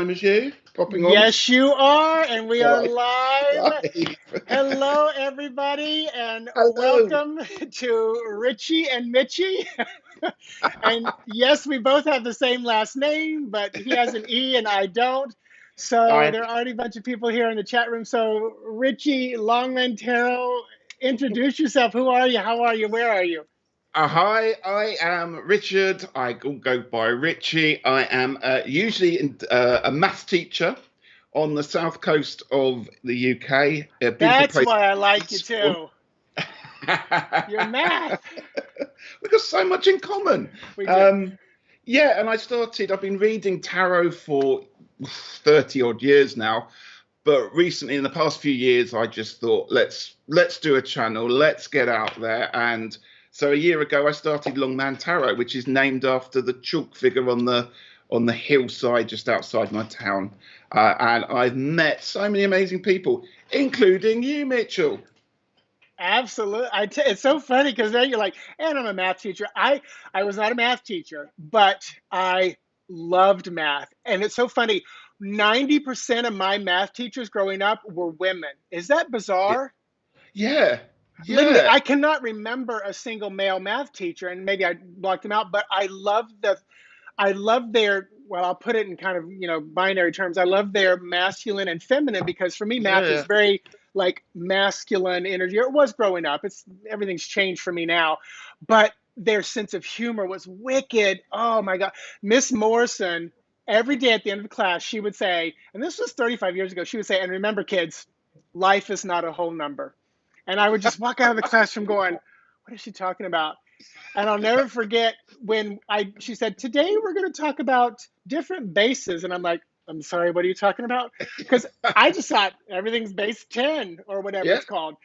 time as you, popping on. Yes, you are, and we are Live. live. Live. Hello, everybody, and Hello. welcome to Ritchie and Mitchie. And yes, we both have the same last name, but he has an E and I don't. So I, there are already a bunch of people here in the chat room. So Ritchie, Longman Tarot, introduce yourself. Who are you? How are you? Where are you? hi, I am Richard. I go by Ritchie. I am usually a maths teacher on the south coast of the UK, a beautiful That's place. why I like you Osborn. too. Your math. We've got so much in common. We do. Yeah, and I've been reading tarot for 30 odd years now. But recently, in the past few years, I just thought, let's do a channel, let's get out there. And so a year ago, I started Longman Tarot, which is named after the chalk figure on the hillside just outside my town. And I've met so many amazing people, including you, Mitchell. Absolutely. It's so funny because then you're like, and I'm a math teacher. I was not a math teacher, but I loved math. And it's so funny. 90% of my math teachers growing up were women. Is that bizarre? Yeah, Literally, yeah, I cannot remember a single male math teacher, and maybe I blocked them out, but I love their, well, I'll put it in kind of, binary terms. I love their masculine and feminine because for me, math is yeah. very like masculine energy. It was growing up. Everything's changed for me now, but their sense of humor was wicked. Oh my God. Miss Morrison, every day at the end of the class, she would say, and this was 35 years ago, she would say, and remember, kids, life is not a whole number. And I would just walk out of the classroom going, what is she talking about? And I'll never forget when she said, today we're going to talk about different bases. And I'm like, I'm sorry, what are you talking about? Because I just thought everything's base 10 or whatever Yeah. it's called,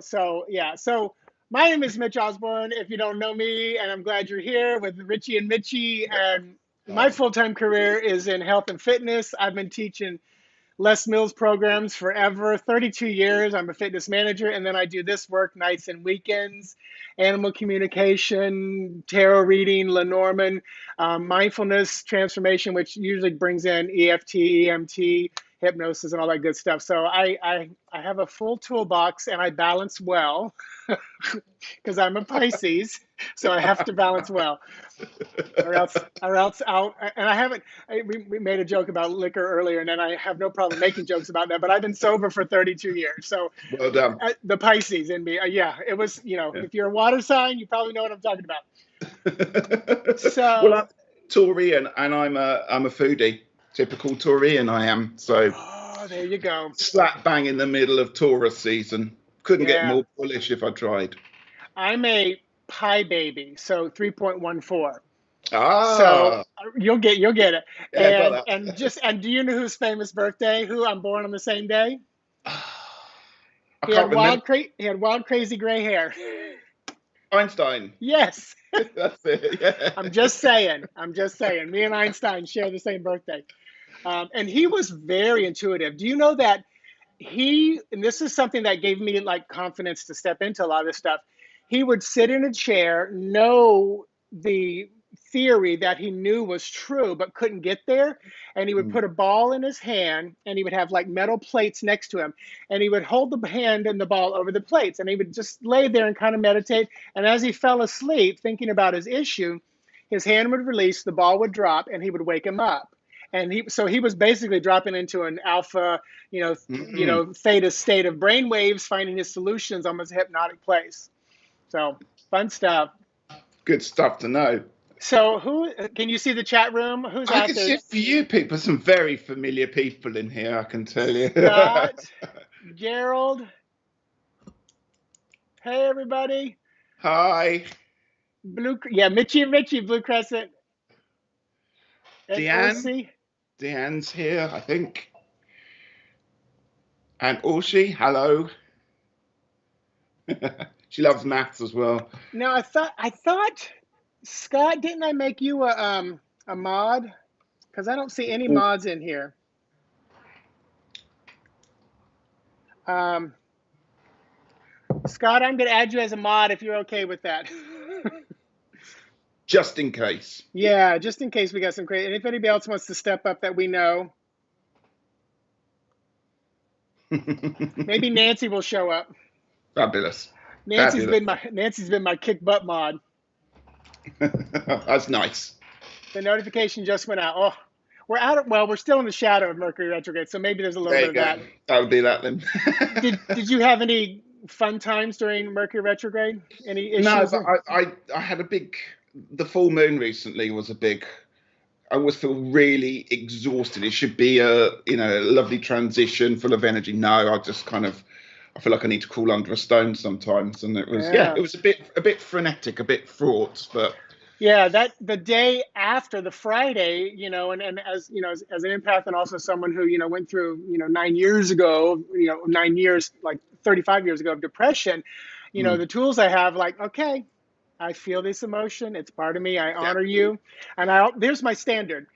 So, yeah. So, my name is Mitch Osborn, if you don't know me, and I'm glad you're here with Ritchie and Mitchie. And my Oh, full time career is in health and fitness. I've been teaching Les Mills programs forever, 32 years. I'm a fitness manager, and then I do this work nights and weekends, animal communication, tarot reading, Lenormand, mindfulness transformation, which usually brings in EFT, EMT, hypnosis, and all that good stuff. So I have a full toolbox, and I balance well because I'm a Pisces, so I have to balance well or else out. And I haven't. We made a joke about liquor earlier, and then I have no problem making jokes about that. But I've been sober for 32 years, so well done. the Pisces in me. Yeah, it was. Yeah. If you're a water sign, you probably know what I'm talking about. Well, I'm So, Taurian, and I'm a foodie. Typical Taurian, I am. So oh, there you go. slap bang in the middle of Taurus season. Couldn't get Yeah, more bullish if I tried. I'm a pie baby, so 3.14. So Ah, you'll get it. yeah, I And got and that. just and do you know whose famous birthday? Who I'm born on the same day? I can't remember. He had wild crazy gray hair. Einstein. Yes. That's it. Yeah. I'm just saying. I'm just saying. Me and Einstein share the same birthday. And he was very intuitive. Do you know that and this is something that gave me like confidence to step into a lot of this stuff. He would sit in a chair, know the theory that he knew was true, but couldn't get there. And he would Mm. put a ball in his hand and he would have like metal plates next to him. And he would hold the hand and the ball over the plates. And he would just lay there and kind of meditate. And as he fell asleep, thinking about his issue, his hand would release, the ball would drop, and he would wake him up. And he was basically dropping into an alpha, Mm. theta state of brain waves, finding his solutions almost a hypnotic place. So fun stuff. Good stuff to know. So who can you see the chat room? Who's I out can see there? a few people, some very familiar people in here, I can tell you. Scott, Gerald. Hey everybody. Hi, Mitchie and Richie, Blue Crescent. And Deanne. Ursi. Deanne's here, I think. And Orshi, hello. She loves maths as well. Now I thought Scott, didn't I make you a mod? Because I don't see any Oh, mods in here. Um, Scott, I'm going to add you as a mod if you're okay with that. just in case. Yeah, just in case we got some crazy. And if anybody else wants to step up that we know, maybe Nancy will show up. Fabulous. Nancy's been my kick butt mod. That's nice. The notification just went out. Oh, we're still in the shadow of Mercury retrograde, so maybe there's a little bit of that. That'll be that then. Did you have any fun times during Mercury retrograde? Any issues? No, but I had the full moon recently was a big. I always feel really exhausted. It should be a lovely transition full of energy. No, I feel like I need to crawl under a stone sometimes, and it was it was a bit frenetic, a bit fraught, but yeah, that the day after the Friday, and as as an empath and also someone who went through 9 years ago, 9 years, like 35 years ago of depression, the tools I have, like, okay, I feel this emotion, it's part of me, I honor you, and there's my standard.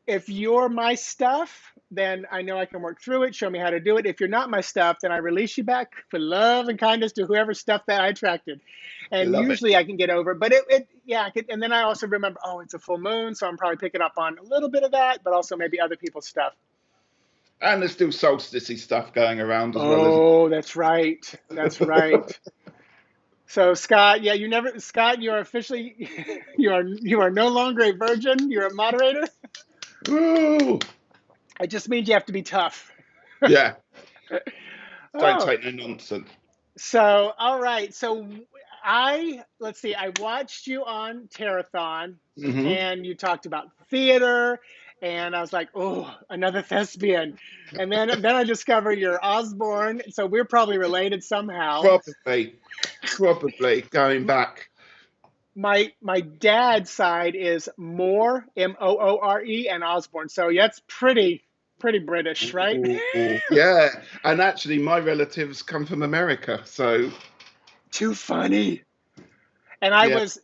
If you're my stuff, then I know I can work through it. Show me how to do it. If you're not my stuff, then I release you back for love and kindness to whoever stuff that I attracted. And usually I can get over it. But and then I also remember, it's a full moon, so I'm probably picking up on a little bit of that, but also maybe other people's stuff. And there's still solstice stuff going around as well. Oh, that's right. That's right. So Scott, you're officially, you are no longer a virgin. You're a moderator. Ooh. It just means you have to be tough. Yeah. Don't take no nonsense. So, all right. So I watched you on Tarot-thon, and you talked about theater, and I was like, oh, another thespian. And then I discovered you're Osborn, so we're probably related somehow. Probably going back. My dad's side is Moore, Moore, and Osborn. So that's pretty British, right? Ooh. Yeah, and actually my relatives come from America, so too funny. And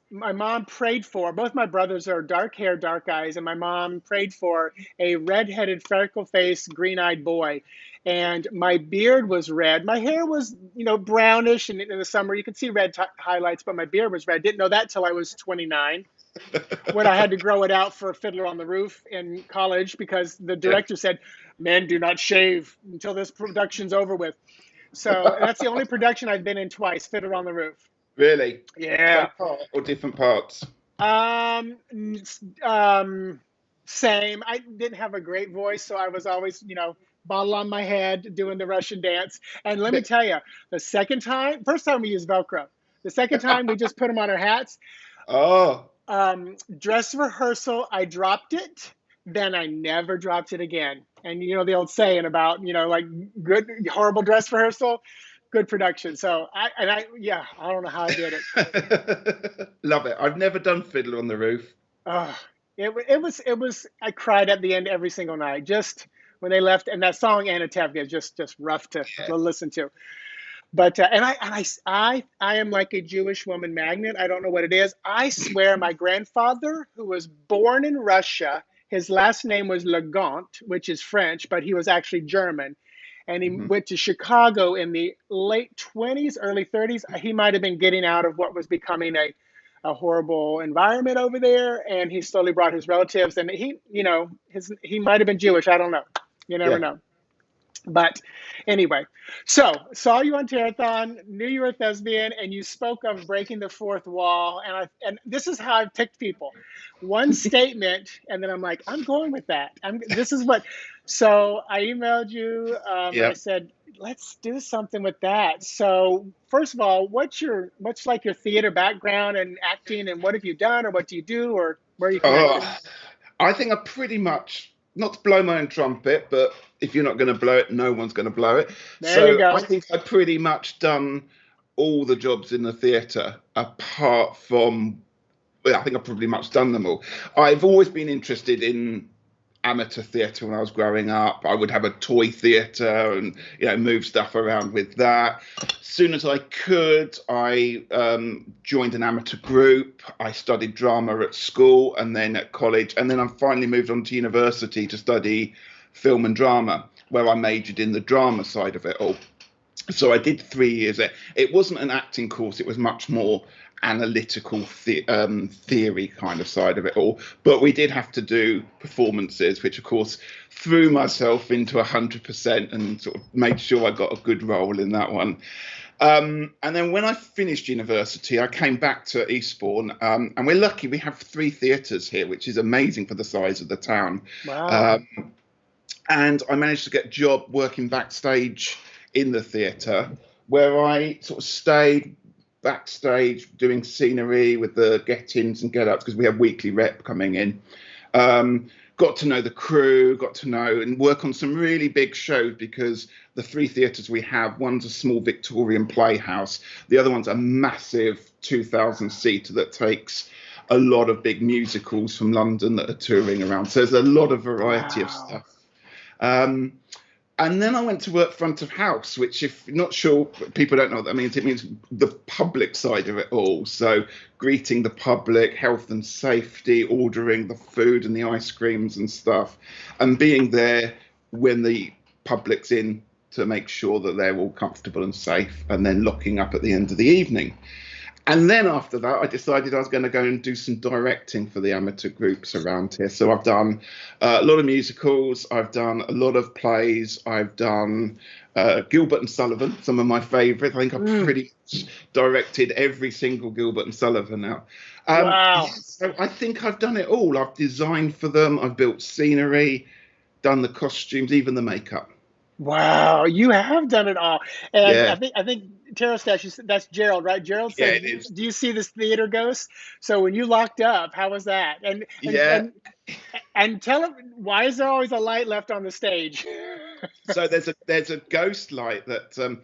my mom prayed for, both my brothers are dark hair, dark eyes, and my mom prayed for a red-headed, freckle-faced, green-eyed boy. And my beard was red. My hair was, brownish, and in the summer you could see red highlights, but my beard was red. Didn't know that till I was 29, when I had to grow it out for Fiddler on the Roof in college, because the director said, men do not shave until this production's over with. So that's the only production I've been in twice, Fiddler on the Roof. Really? Yeah. Same part or different parts? Same. I didn't have a great voice, so I was always, bottle on my head doing the Russian dance. And let me tell you, first time we used Velcro. The second time we just put them on our hats. Oh. Dress rehearsal, I dropped it. Then I never dropped it again. And the old saying about, like good, horrible dress rehearsal, good production. So I don't know how I did it. Love it. I've never done Fiddler on the Roof. It was I cried at the end every single night, just when they left, and that song Anatevka just rough to listen to. But I am like a Jewish woman magnet. I don't know what it is. I swear my grandfather, who was born in Russia, his last name was Legant, which is French, but he was actually German. And he went to Chicago in the late 20s, early 30s. He might have been getting out of what was becoming a horrible environment over there. And he slowly brought his relatives. And he might have been Jewish. I don't know. You never know. But anyway, so saw you on Tarot-thon, knew you were a thespian, and you spoke of breaking the fourth wall. And this is how I've picked people. One statement, and then I'm like, I'm going with that. So I emailed you. I said, let's do something with that. So first of all, what's like your theater background and acting, and what have you done, or what do you do, or where are you connected? I think I pretty much, not to blow my own trumpet, but if you're not going to blow it, no one's going to blow it. There you go. I think I pretty much done all the jobs in the theatre, apart from, I think I've pretty much done them all. I've always been interested in amateur theatre when I was growing up. I would have a toy theatre and move stuff around with that. As soon as I could, I joined an amateur group. I studied drama at school and then at college, and then I finally moved on to university to study film and drama, where I majored in the drama side of it all. So I did 3 years there. It wasn't an acting course, it was much more analytical theory kind of side of it all. But we did have to do performances, which of course threw myself into 100% and sort of made sure I got a good role in that one. And then when I finished university, I came back to Eastbourne, and we're lucky we have 3 theatres here, which is amazing for the size of the town. Wow. And I managed to get a job working backstage in the theatre, where I sort of stayed backstage doing scenery with the get-ins and get-ups, because we have weekly rep coming in. Got to know the crew, got to know and work on some really big shows, because the 3 theatres we have, one's a small Victorian playhouse, the other one's a massive 2,000-seater that takes a lot of big musicals from London that are touring around. So there's a lot of variety of stuff. And then I went to work front of house, which, if you're not sure, people don't know what that means. It means the public side of it all. So greeting the public, health and safety, ordering the food and the ice creams and stuff, and being there when the public's in to make sure that they're all comfortable and safe, and then locking up at the end of the evening. And then after that, I decided I was going to go and do some directing for the amateur groups around here. So I've done a lot of musicals. I've done a lot of plays. I've done Gilbert and Sullivan, some of my favourites. I think I've pretty much directed every single Gilbert and Sullivan now. Wow. So I think I've done it all. I've designed for them. I've built scenery, done the costumes, even the makeup. Wow, you have done it all. And Yeah. I think Tarot Stash, that's Gerald, right? Gerald Yeah, said, it is. "Do you see this theater ghost?" So when you locked up, how was that? And tell him, why is there always a light left on the stage? So there's a ghost light that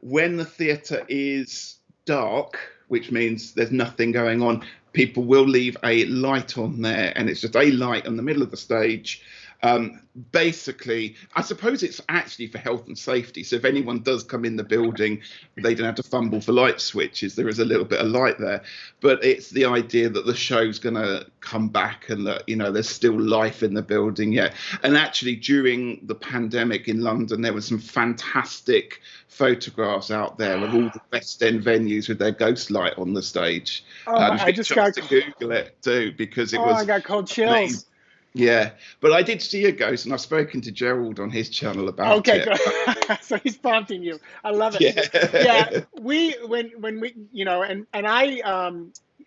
when the theatre is dark, which means there's nothing going on, people will leave a light on there, and it's just a light in the middle of the stage. Basically, I suppose it's actually for health and safety. So if anyone does come in the building, they don't have to fumble for light switches. There is a little bit of light there, but it's the idea that the show's going to come back and that, you know, there's still life in the building. Yeah. And actually, during the pandemic in London, there were some fantastic photographs out there of all the West End venues with their ghost light on the stage. Oh, I just got to Google it too, because it was. I got cold chills. Amazing. Yeah, but I did see a ghost, and I've spoken to Gerald on his channel about it. Okay, good. So he's prompting you. I love it. Yeah. When we, you know, and I,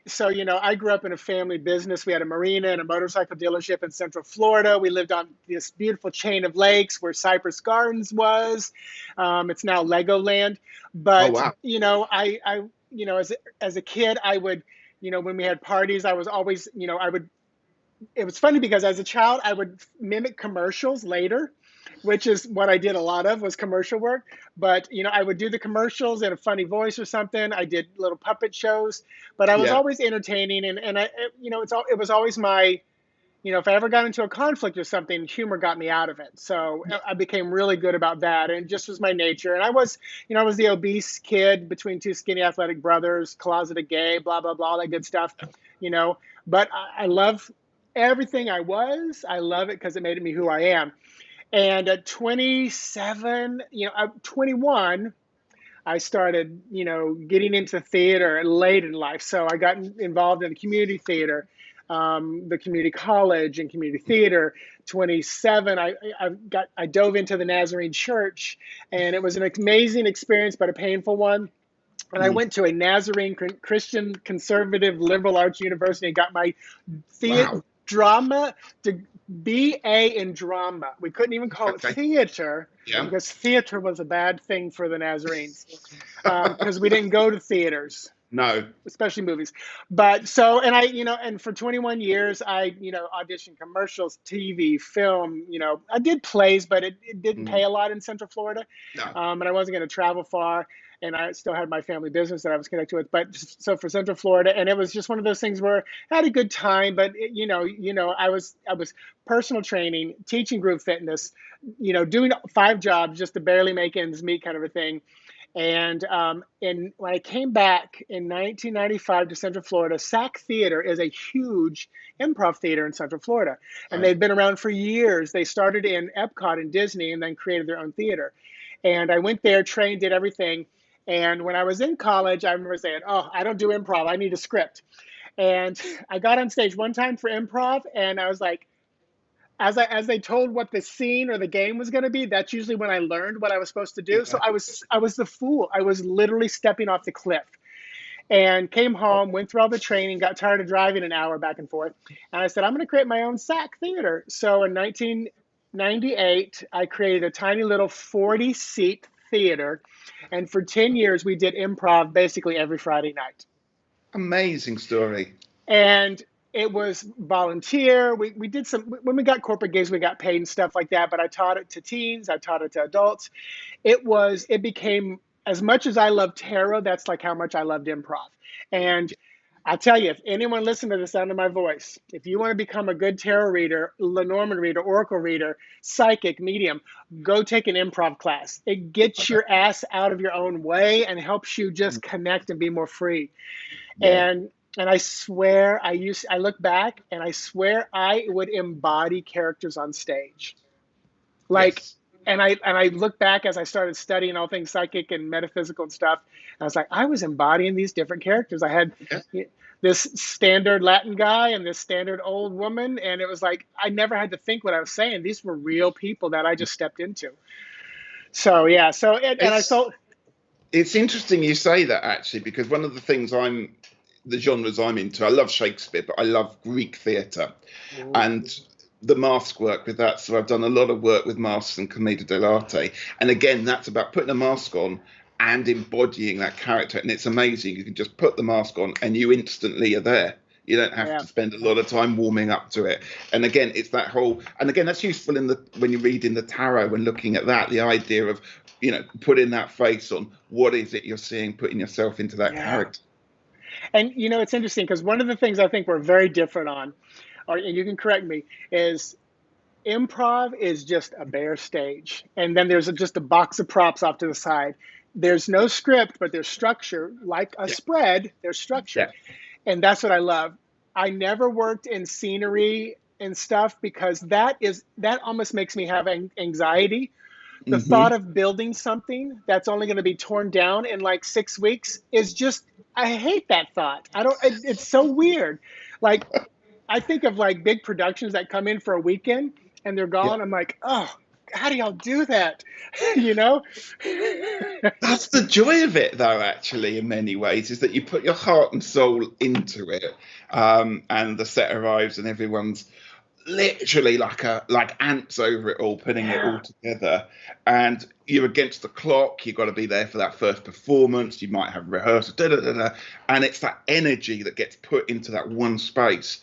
so, you know, I grew up in a family business. We had a marina and a motorcycle dealership in Central Florida. We lived on this beautiful chain of lakes where Cypress Gardens was. It's now Legoland. But, Oh, wow. you know, I, you know, as a kid, I would, you know, when we had parties, I was always, you know, it was funny because as a child, I would mimic commercials later, which is what I did a lot of, was commercial work. But, you know, I would do the commercials in a funny voice or something. I did little puppet shows, but I was always entertaining. And I, you know, it was always my, you know, if I ever got into a conflict or something, humor got me out of it. So I became really good about that. And it just was my nature. And I was, you know, I was the obese kid between 2 skinny athletic brothers, closeted gay, blah, blah, blah, all that good stuff, you know. But I love everything I was. I love it because it made me who I am. And at 27, you know, 21, I started, you know, getting into theater late in life. So I got involved in the community theater, the community college and community theater. 27, I dove into the Nazarene Church, and it was an amazing experience, but a painful one. And I went to a Nazarene Christian conservative liberal arts university and got my drama to BA in drama. We couldn't even call it theater because theater was a bad thing for the Nazarenes because we didn't go to theaters. No. Especially movies. But so, and I, you know, and for 21 years, I, you know, auditioned commercials, TV, film, you know, I did plays, but it didn't pay a lot in Central Florida. No. And I wasn't going to travel far. And I still had my family business that I was connected with. But so for Central Florida, and it was just one of those things where I had a good time, but you know, I was personal training, teaching group fitness, you know, doing 5 jobs just to barely make ends meet kind of a thing. And when I came back in 1995 to Central Florida, Sac Theater is a huge improv theater in Central Florida. And they've been around for years. They started in Epcot and Disney and then created their own theater. And I went there, trained, did everything. And when I was in college, I remember saying, oh, I don't do improv. I need a script. And I got on stage one time for improv, and I was like, as they told what the scene or the game was going to be, that's usually when I learned what I was supposed to do. So I was the fool. I was literally stepping off the cliff. And came home, went through all the training, got tired of driving an hour back and forth. And I said, I'm going to create my own Sac Theater. So in 1998, I created a tiny little 40-seat theater. And for 10 years, we did improv basically every Friday night. Amazing story. And it was volunteer. We did some, when we got corporate gigs, we got paid and stuff like that. But I taught it to teens. I taught it to adults. It became, as much as I love tarot, that's like how much I loved improv. And I tell you, if anyone listen to the sound of my voice, if you want to become a good tarot reader, Lenormand reader, oracle reader, psychic, medium, go take an improv class. It gets your ass out of your own way and helps you just connect and be more free. Yeah. And I swear, I look back and I swear I would embody characters on stage. Like, Yes. and I look back as I started studying all things psychic and metaphysical and stuff. And I was like, I was embodying these different characters. I had this standard Latin guy and this standard old woman. And it was like, I never had to think what I was saying. These were real people that I just stepped into. So, yeah. So, and I felt. It's interesting you say that, actually, because one of the things the genres I'm into, I love Shakespeare, but I love Greek theatre. Ooh. And the mask work with that. So I've done a lot of work with masks and Commedia dell'arte. And again, that's about putting a mask on and embodying that character. And it's amazing. You can just put the mask on and you instantly are there. You don't have to spend a lot of time warming up to it. And again, it's that whole, and again, that's useful when you're reading the tarot and looking at that, the idea of, putting that face on, what is it you're seeing, putting yourself into that character. And, it's interesting because one of the things I think we're very different on, and you can correct me, is improv is just a bare stage. And then there's just a box of props off to the side. There's no script, but there's structure. Like a spread, there's structure. Yeah. And that's what I love. I never worked in scenery and stuff because that almost makes me have anxiety. The thought of building something that's only going to be torn down in like 6 weeks is just, I hate that thought. It's so weird. Like, I think of like big productions that come in for a weekend and they're gone. Yeah. I'm like, oh, how do y'all do that? That's the joy of it, though, actually, in many ways, is that you put your heart and soul into it, and the set arrives and everyone's literally like ants over it all, putting it all together, and you're against the clock. You've got to be there for that first performance. You might have rehearsal, and it's that energy that gets put into that one space.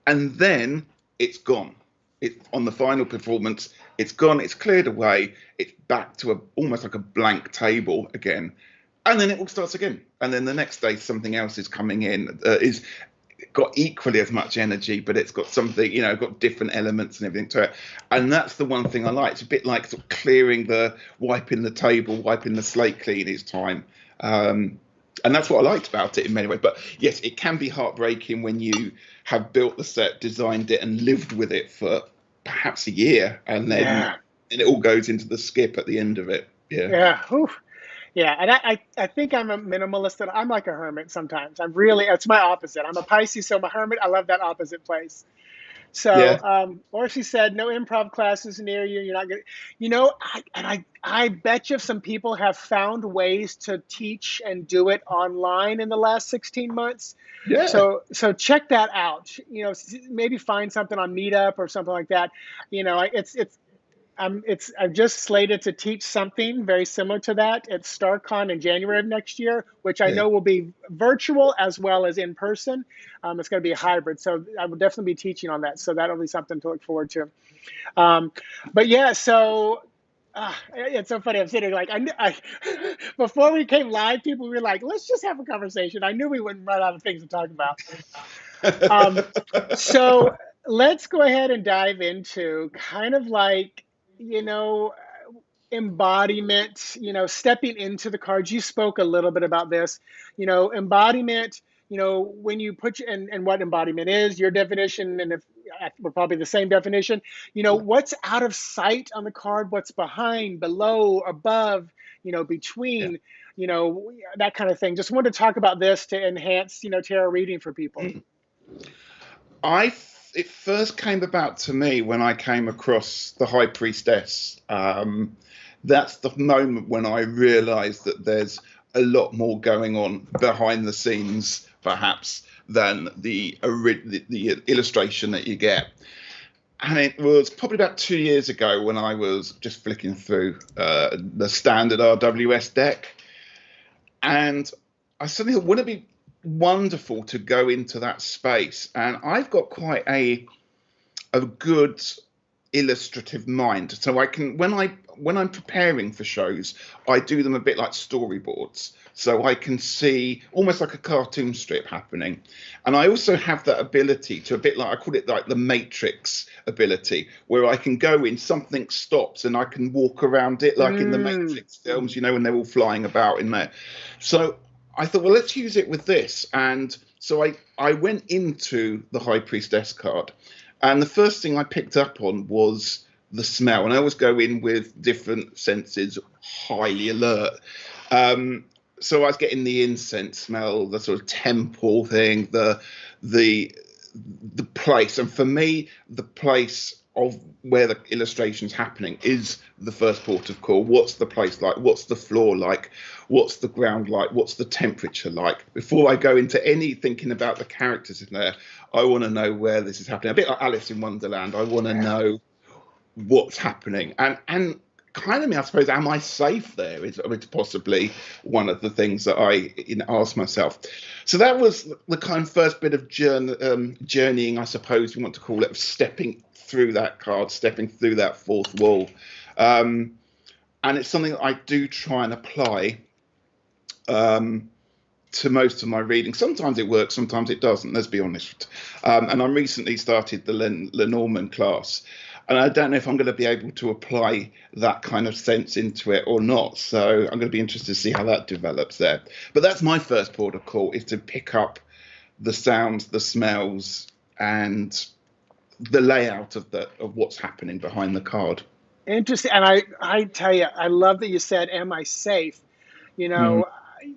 And then it's gone. It's on the final performance. It's gone. It's cleared away. It's back to almost like a blank table again. And then it all starts again. And then the next day, something else is coming in. Is got equally as much energy, but it's got something, got different elements and everything to it. And that's the one thing I like. It's a bit like sort of wiping the table, wiping the slate clean each time. And that's what I liked about it in many ways. But yes, it can be heartbreaking when you have built the set, designed it, and lived with it for perhaps a year, and then and it all goes into the skip at the end of it. Yeah. Oof. Yeah. And I think I'm a minimalist, and I'm like a hermit sometimes. It's my opposite. I'm a Pisces, so I'm a hermit. I love that opposite place. So, or she said, no improv classes near you. You're not going I bet you some people have found ways to teach and do it online in the last 16 months. Yeah. So check that out. Maybe find something on Meetup or something like that. I'm just slated to teach something very similar to that at StarCon in January of next year, which I know will be virtual as well as in person. It's going to be a hybrid, so I will definitely be teaching on that. So that'll be something to look forward to. But yeah, so it's so funny. I'm sitting like before we came live, people were like, "Let's just have a conversation." I knew we wouldn't run out of things to talk about. So let's go ahead and dive into kind of like, embodiment, stepping into the cards. You spoke a little bit about this, embodiment, when you put and what embodiment is, your definition, and if we're probably the same definition, what's out of sight on the card, what's behind, below, above, between, that kind of thing. Just wanted to talk about this to enhance, tarot reading for people. It first came about to me when I came across the High Priestess. That's the moment when I realised that there's a lot more going on behind the scenes, perhaps, than the illustration that you get. And it was probably about 2 years ago when I was just flicking through the standard RWS deck, and I suddenly thought, wouldn't it be wonderful to go into that space? And I've got quite a good illustrative mind, so I can, when I'm preparing for shows, I do them a bit like storyboards, so I can see almost like a cartoon strip happening. And I also have that ability to, a bit like, I call it like the Matrix ability, where I can go in, something stops, and I can walk around it like in the Matrix films, when they're all flying about in there. So I thought, well, let's use it with this. And so I went into the High Priestess card, and the first thing I picked up on was the smell. And I always go in with different senses, highly alert. So I was getting the incense smell, the sort of temple thing, the place. And for me, the place of where the illustration's happening is the first port of call. What's the place like? What's the floor like? What's the ground like? What's the temperature like? Before I go into any thinking about the characters in there, I want to know where this is happening. A bit like Alice in Wonderland. I want to know what's happening. And kind of, I suppose, am I safe there? Is possibly one of the things that I ask myself. So that was the kind of first bit of journeying, I suppose you want to call it, of stepping through that card, stepping through that fourth wall. And it's something that I do try and apply to most of my reading. Sometimes it works, sometimes it doesn't, let's be honest. And I recently started the Lenormand class, and I don't know if I'm going to be able to apply that kind of sense into it or not. So I'm going to be interested to see how that develops there. But that's my first port of call, is to pick up the sounds, the smells, and the layout of what's happening behind the card. Interesting. And I tell you, I love that you said, am I safe?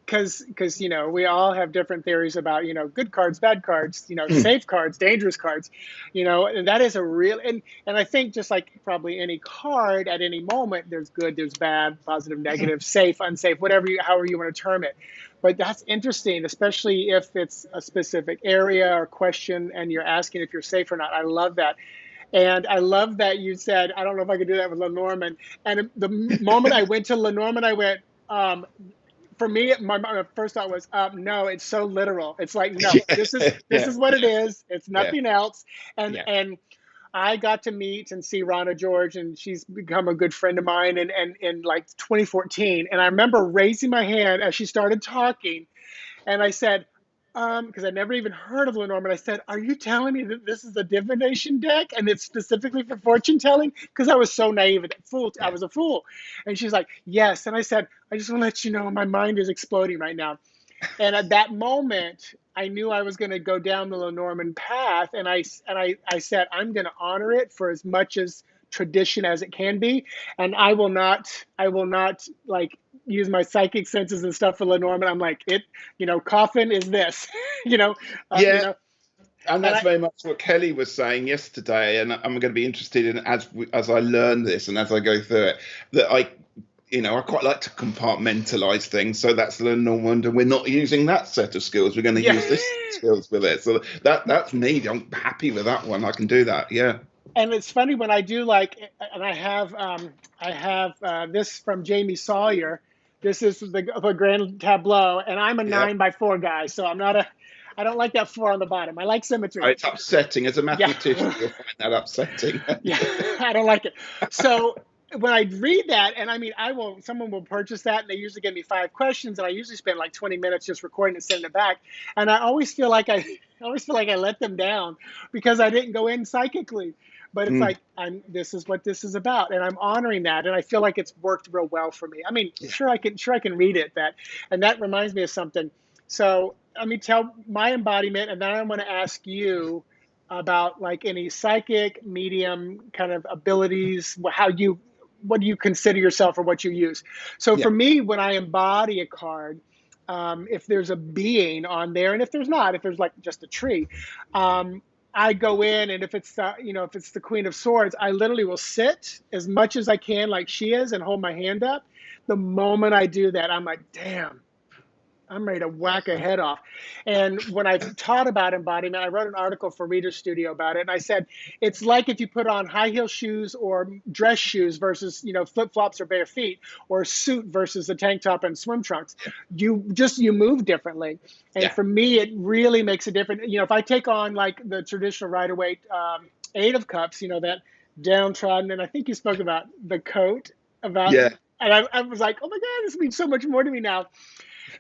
Because we all have different theories about, good cards, bad cards, safe cards, dangerous cards, and that is a real, and I think just like probably any card at any moment, there's good, there's bad, positive, negative, safe, unsafe, however you want to term it. But that's interesting, especially if it's a specific area or question and you're asking if you're safe or not. I love that. And I love that you said, I don't know if I could do that with Lenormand. And the moment I went to Lenormand, I went, for me, my first thought was, no, it's so literal. It's like, no, this is what it is. It's nothing else. And I got to meet and see Rana George, and she's become a good friend of mine in like 2014. And I remember raising my hand as she started talking, and I said, because I never even heard of Lenormand, I said, are you telling me that this is a divination deck and it's specifically for fortune telling? Because I was so naive, I was a fool. And she's like, yes. And I said, I just want to let you know my mind is exploding right now. And at that moment, I knew I was going to go down the Lenormand path. And I said, I'm going to honor it for as much as tradition as it can be. And I will not like use my psychic senses and stuff for Lenormand. I'm like, Coffin is this, And that's very much what Kelly was saying yesterday. And I'm going to be interested in, as I learn this and as I go through it, that I quite like to compartmentalize things. So that's Lenormand, and we're not using that set of skills. We're going to use this set of skills with it. So that's me. I'm happy with that one. I can do that. Yeah. And it's funny when I do and I have this from Jamie Sawyer. This is the Grand Tableau, and I'm a 9x4 guy, so I don't like that 4 on the bottom. I like symmetry. It's upsetting. As a mathematician, you'll find that upsetting. I don't like it. So when I read that, and I mean, someone will purchase that, and they usually give me 5 questions, and I usually spend like 20 minutes just recording and sending it back. And I always feel like I let them down because I didn't go in psychically. But it's like, this is what this is about, and I'm honoring that, and I feel like it's worked real well for me. I mean, sure I can read it, and that reminds me of something. So let me tell my embodiment, and then I want to ask you about like any psychic, medium kind of abilities, how you what do you consider yourself or what you use. So Yeah. for me, when I embody a card, if there's a being on there, and if there's not, if there's like just a tree, I go in, and if it's if it's the Queen of Swords, I literally will sit as much as I can, like she is, and hold my hand up. The moment I do that, I'm like, damn, I'm ready to whack a head off. And when I've taught about embodiment, I wrote an article for Reader Studio about it. And I said, it's like if you put on high heel shoes or dress shoes versus, flip flops or bare feet, or a suit versus a tank top and swim trunks. You move differently. And Yeah. for me, it really makes a difference. If I take on like the traditional Rider-Waite Eight of Cups, that downtrodden, and I think you spoke about the coat about, Yeah. and I was like, oh my God, this means so much more to me now.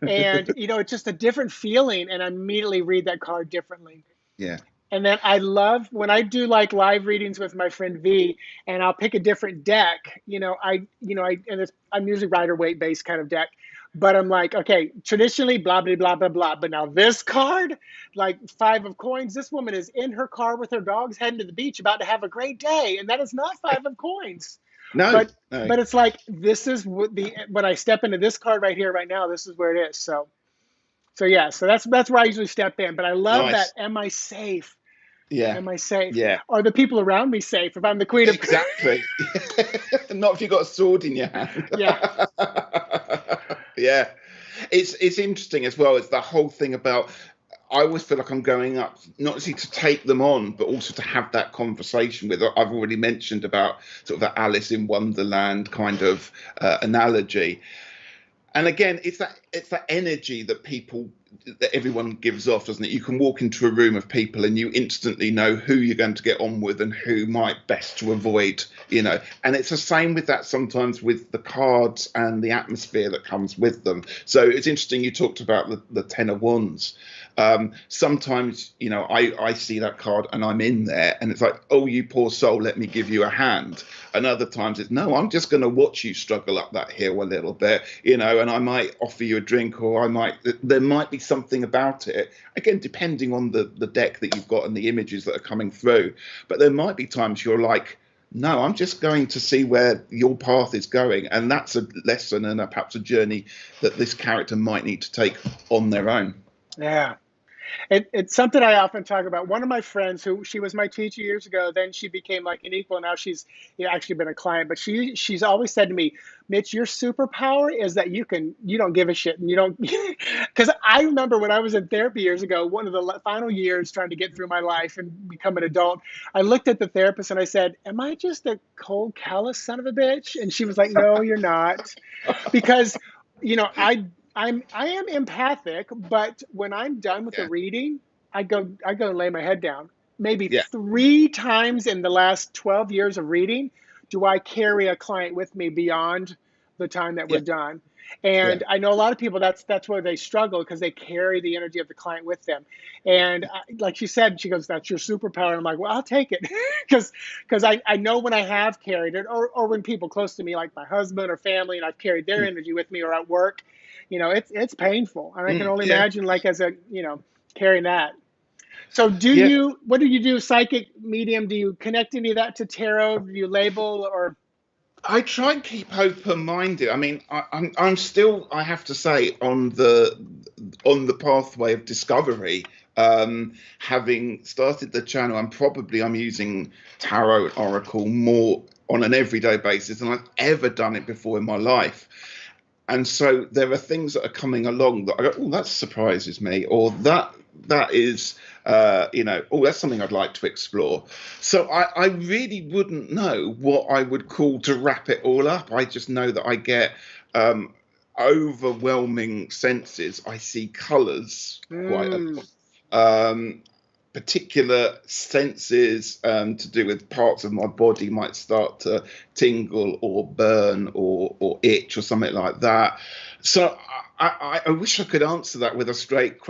And it's just a different feeling, and I immediately read that card differently. Yeah. And then I love when I do like live readings with my friend V, and I'll pick a different deck. I'm usually Rider-Waite based kind of deck, but I'm like, okay, traditionally blah blah blah blah blah, but now this card, like Five of Coins, this woman is in her car with her dogs heading to the beach, about to have a great day, and that is not Five of Coins. No. But it's like, this is when I step into this card right here, right now, this is where it is. So yeah, so that's where I usually step in. But I love that. Am I safe? Yeah. Am I safe? Yeah. Are the people around me safe if I'm the Queen of? Exactly. Not if you've got a sword in your hand. Yeah. Yeah. It's interesting as well. It's the whole thing about, I always feel like I'm going up, not only to take them on, but also to have that conversation with. I've already mentioned about sort of that Alice in Wonderland kind of analogy. And again, it's that energy that everyone gives off, doesn't it? You can walk into a room of people and you instantly know who you're going to get on with and who might best to avoid, And it's the same with that sometimes with the cards and the atmosphere that comes with them. So it's interesting you talked about the Ten of Wands. Sometimes, I see that card and I'm in there and it's like, oh, you poor soul, let me give you a hand. And other times it's, no, I'm just going to watch you struggle up that hill a little bit, and I might offer you a drink, or there might be something about it, again, depending on the deck that you've got and the images that are coming through. But there might be times you're like, no, I'm just going to see where your path is going. And that's a lesson and perhaps a journey that this character might need to take on their own. Yeah. It's something I often talk about. One of my friends, she was my teacher years ago, then she became like an equal. Now she's actually been a client, but she's always said to me, Mitch, your superpower is that you don't give a shit, and you don't, because I remember when I was in therapy years ago, one of the final years trying to get through my life and become an adult, I looked at the therapist and I said, am I just a cold, callous son of a bitch? And she was like, no, you're not, because I am empathic, but when I'm done with the reading, I go lay my head down. Maybe 3 times in the last 12 years of reading do I carry a client with me beyond the time that we're done. And I know a lot of people, that's where they struggle, because they carry the energy of the client with them. And like she said, she goes, that's your superpower. I'm like, well, I'll take it, because I know when I have carried it, or when people close to me, like my husband or family, and I've carried their energy with me, or at work, it's painful. And I can only imagine, like, as a, carrying that. So what do you do? Psychic, medium? Do you connect any of that to tarot? Do you label, or? I try and keep open-minded. I mean, I'm still, I have to say, on the pathway of discovery. Having started the channel, I'm using tarot and oracle more on an everyday basis than I've ever done it before in my life. And so there are things that are coming along that I go, oh, that surprises me, or that is, oh, that's something I'd like to explore. So I really wouldn't know what I would call to wrap it all up. I just know that I get overwhelming senses. I see colours quite a lot. Particular senses to do with parts of my body might start to tingle or burn or itch or something like that. So I wish I could answer that with a straight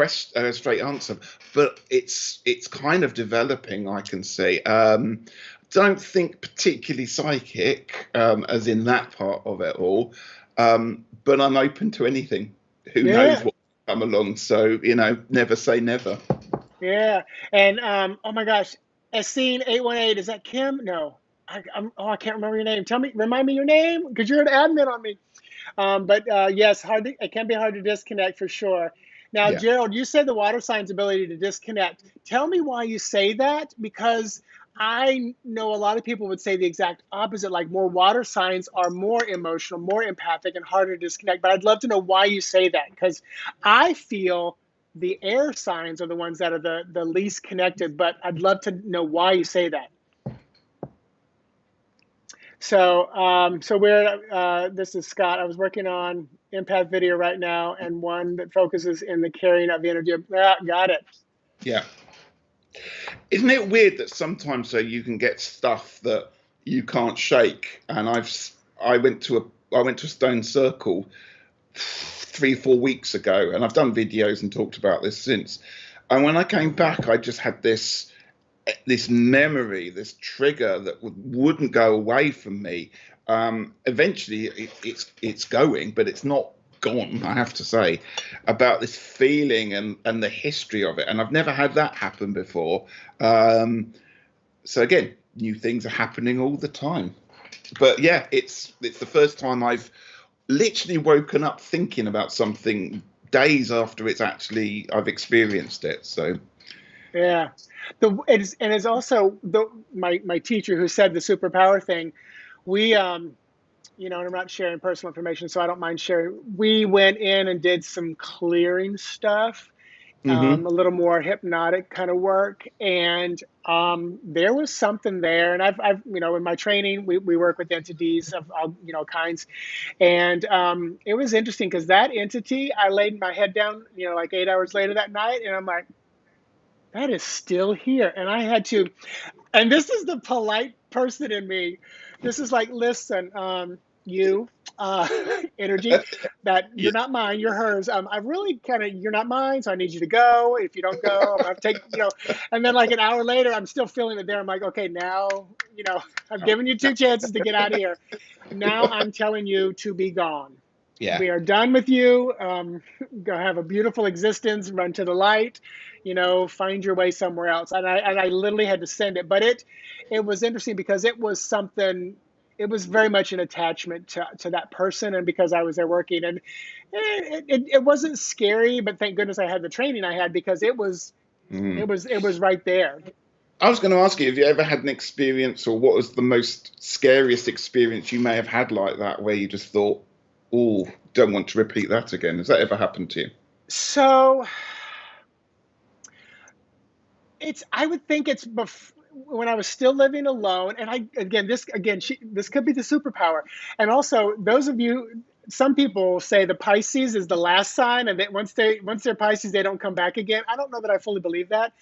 answer, but it's kind of developing, I can see. Don't think particularly psychic, as in that part of it all, but I'm open to anything. Who knows what will come along? So never say never. Yeah. And oh my gosh, Essene 818, is that Kim? No. I can't remember your name. Remind me your name, because you're an admin on me. But yes, it can be hard to disconnect for sure. Now, Yeah. Gerald, you said the water sign's ability to disconnect. Tell me why you say that, because I know a lot of people would say the exact opposite, like more water signs are more emotional, more empathic, and harder to disconnect. But I'd love to know why you say that, because I feel the air signs are the ones that are the least connected, but I'd love to know why you say that. So, this is Scott. I was working on empath video right now, and one that focuses in the carrying of the energy. Got it. Yeah. Isn't it weird that sometimes you can get stuff that you can't shake? And I went to a stone circle 3-4 weeks ago, and I've done videos and talked about this since. And when I came back, I just had this memory, this trigger that wouldn't go away from me. Eventually, it's going, but it's not gone, I have to say, about this feeling and the history of it. And I've never had that happen before. So again, new things are happening all the time. But yeah, it's the first time I've literally woken up thinking about something days after I've experienced it. So yeah, it's also my teacher who said the superpower thing. We and I'm not sharing personal information, so I don't mind sharing. We went in and did some clearing stuff, a little more hypnotic kind of work, and there was something there. And I've in my training, we work with entities of all kinds, and it was interesting because that entity, I laid my head down, like 8 hours later that night, and I'm like, that is still here, and I had to. And this is the polite person in me. This is like, listen, you energy, that you're not mine, you're hers. I really you're not mine, so I need you to go. If you don't go, I'm gonna take, and then like an hour later, I'm still feeling it there. I'm like, okay, now, I've given you 2 chances to get out of here. Now I'm telling you to be gone. yeah. We are done with you. Go have a beautiful existence, run to the light, find your way somewhere else. And I literally had to send it. But it was interesting because it was very much an attachment to that person. And because I was there working, and it wasn't scary, but thank goodness I had the training I had, because it was right there. I was going to ask you, have you ever had an experience, or what was the most scariest experience you may have had like that, where you just thought, oh, don't want to repeat that again? Has that ever happened to you? So I would think it's when I was still living alone. And this could be the superpower. And also, those of you, some people say the Pisces is the last sign, and that once they're Pisces, they don't come back again. I don't know that I fully believe that,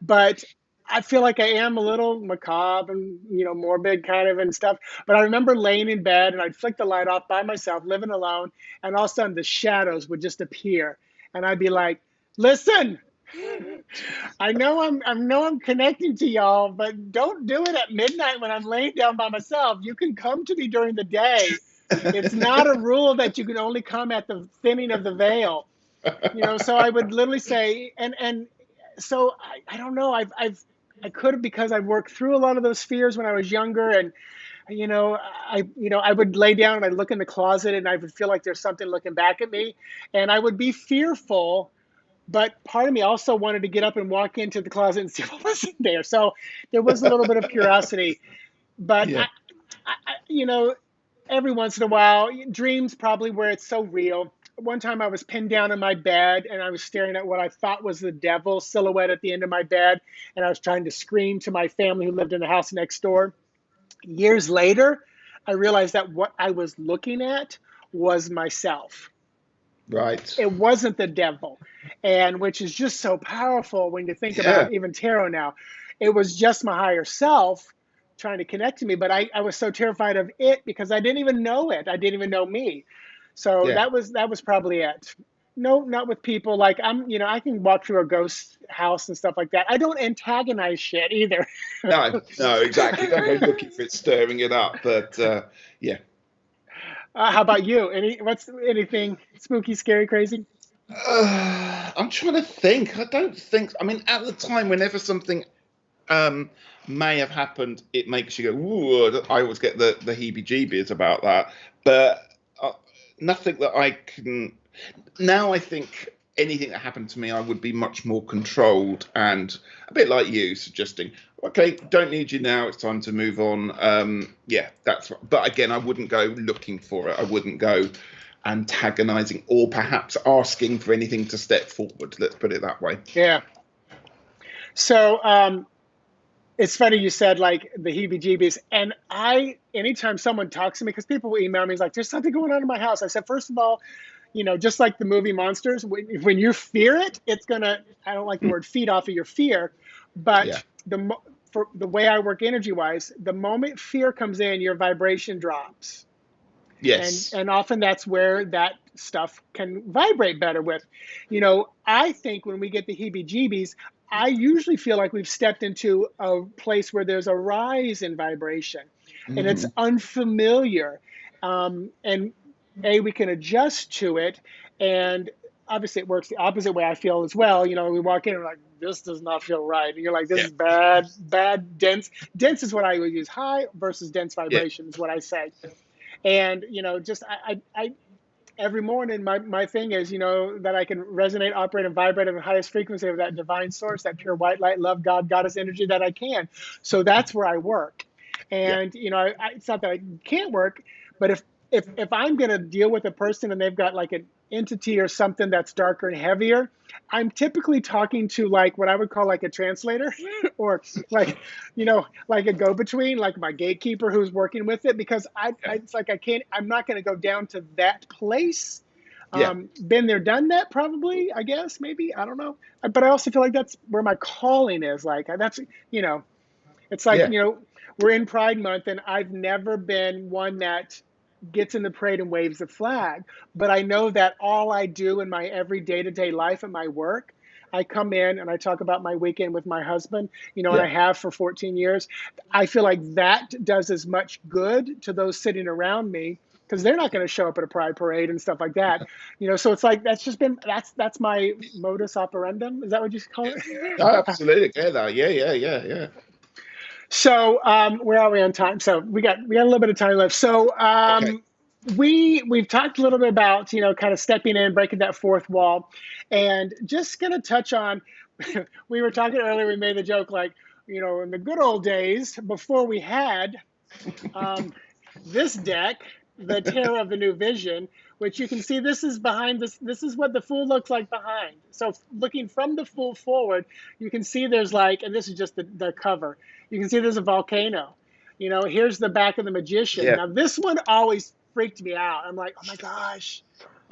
but I feel like I am a little macabre and, morbid kind of and stuff. But I remember laying in bed, and I'd flick the light off by myself, living alone, and all of a sudden the shadows would just appear. And I'd be like, listen, I know I'm connecting to y'all, but don't do it at midnight when I'm laying down by myself. You can come to me during the day. It's not a rule that you can only come at the thinning of the veil. So I would literally say, and so I don't know. I could have, because I worked through a lot of those fears when I was younger, and I would lay down and I'd look in the closet, and I would feel like there's something looking back at me, and I would be fearful, but part of me also wanted to get up and walk into the closet and see what was in there. So there was a little bit of curiosity, but Yeah. every once in a while, dreams probably where it's so real. One time I was pinned down in my bed, and I was staring at what I thought was the devil silhouette at the end of my bed. And I was trying to scream to my family who lived in the house next door. Years later, I realized that what I was looking at was myself. Right. It wasn't the devil. And which is just so powerful when you think about even tarot now. It was just my higher self trying to connect to me. But I was so terrified of it because I didn't even know it. I didn't even know me. So that was probably it. No, not with people. Like I can walk through a ghost house and stuff like that. I don't antagonize shit either. No, exactly. Don't go looking for it, stirring it up. But yeah. How about you? Anything spooky, scary, crazy? I'm trying to think. I don't think. I mean, at the time, whenever something may have happened, it makes you go, ooh, I always get the heebie-jeebies about that. But nothing that I can... Now I think anything that happened to me, I would be much more controlled and a bit like you, suggesting, okay, don't need you now, it's time to move on. Yeah, that's right. But again, I wouldn't go looking for it. I wouldn't go antagonizing or perhaps asking for anything to step forward. Let's put it that way. Yeah. So it's funny you said like the heebie-jeebies, and anytime someone talks to me, because people will email me, it's like, there's something going on in my house. I said, first of all, just like the movie Monsters, when you fear it, it's gonna, I don't like the word feed off of your fear, but for the way I work energy-wise, the moment fear comes in, your vibration drops. Yes. And often that's where that stuff can vibrate better with. I think when we get the heebie-jeebies, I usually feel like we've stepped into a place where there's a rise in vibration, and it's unfamiliar. And we can adjust to it. And obviously it works the opposite way, I feel as well. We walk in and we're like, this does not feel right. And you're like, this is bad, dense. Dense is what I would use. High versus dense vibration is what I say. And, just I every morning, my thing is, that I can resonate, operate, and vibrate at the highest frequency of that divine source, that pure white light, love, God, goddess energy that I can. So that's where I work. And, it's not that I can't work, but if I'm going to deal with a person and they've got like an entity or something that's darker and heavier, I'm typically talking to like what I would call like a translator or like, like a go-between, like my gatekeeper who's working with it, because it's like I'm not going to go down to that place. Been there, done that, probably, I guess, maybe, I don't know. But I also feel like that's where my calling is. Like that's, it's like, we're in Pride Month, and I've never been one that gets in the parade and waves the flag. But I know that all I do in my every day-to-day life and my work, I come in and I talk about my weekend with my husband, and I have for 14 years. I feel like that does as much good to those sitting around me, because they're not going to show up at a pride parade and stuff like that. So it's like, that's my modus operandum. Is that what you call it? Absolutely. Get that. Yeah. So where are we on time? So we got a little bit of time left. So we've talked a little bit about, kind of stepping in, breaking that fourth wall, and just going to touch on, we were talking earlier, we made the joke like, in the good old days before we had this deck, the Tarot of the New Vision, which you can see, this is behind this. This is what the Fool looks like behind. So looking from the Fool forward, you can see there's like, and this is just the cover. You can see there's a volcano. Here's the back of the Magician. Now this one always freaked me out. I'm like, oh my gosh,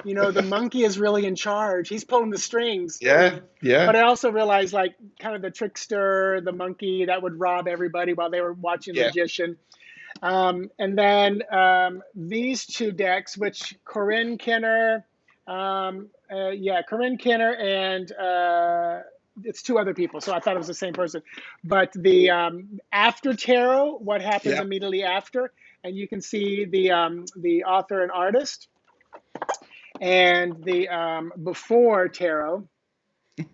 the monkey is really in charge. He's pulling the strings. Yeah. But I also realized like kind of the trickster, the monkey that would rob everybody while they were watching the Magician. And then these two decks, which Corinne Kenner, Corinne Kenner and it's two other people, so I thought it was the same person. But the after tarot, what happens immediately after, and you can see the author and artist, and the before tarot, and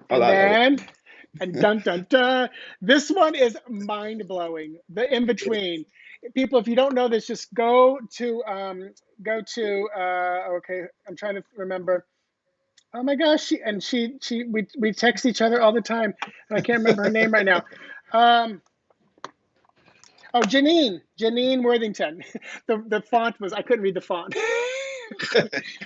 then. And dun dun dun. This one is mind blowing. The in between. People, if you don't know this, just go to okay, I'm trying to remember. Oh my gosh, we text each other all the time, and I can't remember her name right now. Janine Worthington. The font was, I couldn't read the font.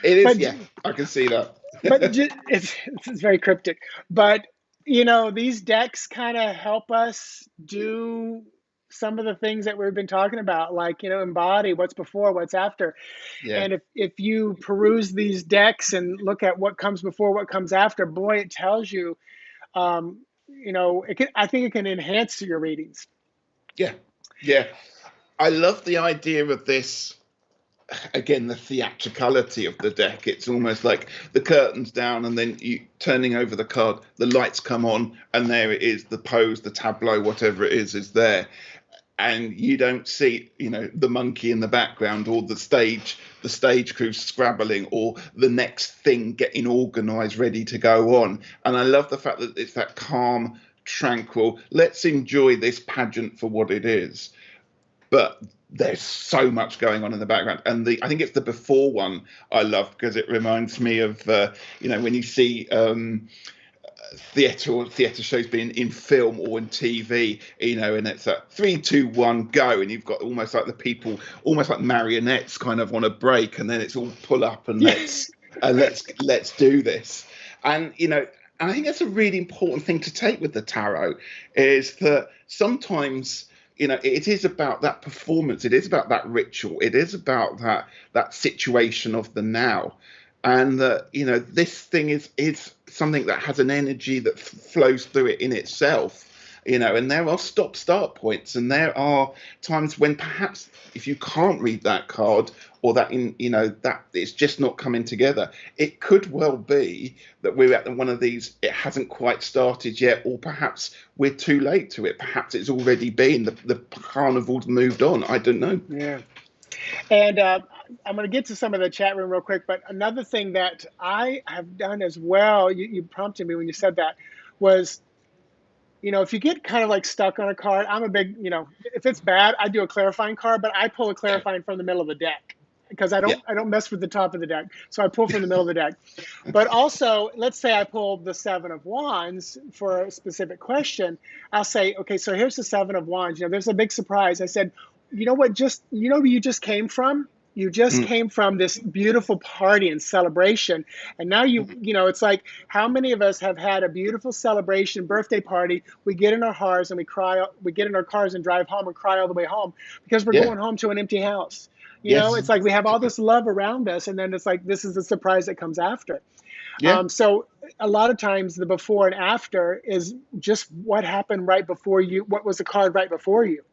It is, I can see that. But it's very cryptic. But these decks kind of help us do some of the things that we've been talking about, like, embody what's before, what's after. And if you peruse these decks and look at what comes before, what comes after, boy, it tells you, I think it can enhance your readings. Yeah. I love the idea of this. Again, the theatricality of the deck. It's almost like the curtains down, and then you turning over the card, the lights come on, and there it is, the pose, the tableau, whatever it is there. and you don't see, the monkey in the background, or the stage crew scrabbling, or the next thing getting organized, ready to go on. And I love the fact that it's that calm, tranquil, let's enjoy this pageant for what it is. But there's so much going on in the background. And I think it's the before one I love, because it reminds me of, when you see theatre shows being in film or in TV, and it's a 3, 2, 1, go, and you've got almost like the people, almost like marionettes, kind of on a break, and then it's all pull up and let's do this. And I think that's a really important thing to take with the tarot, is that sometimes it is about that performance, it is about that ritual, it is about that situation of the now. And that this thing is something that has an energy that flows through it in itself, and there are start points, and there are times when perhaps if you can't read that card, or that that it's just not coming together, it could well be that we're at one of these, it hasn't quite started yet, or perhaps we're too late to it, perhaps it's already been, the carnival's moved on, I don't know. Yeah. And I'm going to get to some of the chat room real quick, but another thing that I have done as well, you prompted me when you said that, was, if you get kind of like stuck on a card, I'm a big, if it's bad, I do a clarifying card, but I pull a clarifying from the middle of the deck, because I don't mess with the top of the deck. So I pull from the middle of the deck. But also, let's say I pulled the 7 of Wands for a specific question. I'll say, okay, so here's the 7 of Wands. There's a big surprise. I said, you know what, where you just came from? You just came from this beautiful party and celebration. And now it's like, how many of us have had a beautiful celebration, birthday party? We get in our cars and we cry. We get in our cars and drive home and cry all the way home, because we're going home to an empty house. It's like we have all this love around us, and then it's like, this is the surprise that comes after. Yeah. So a lot of times the before and after is just what happened right before you. What was the card right before you?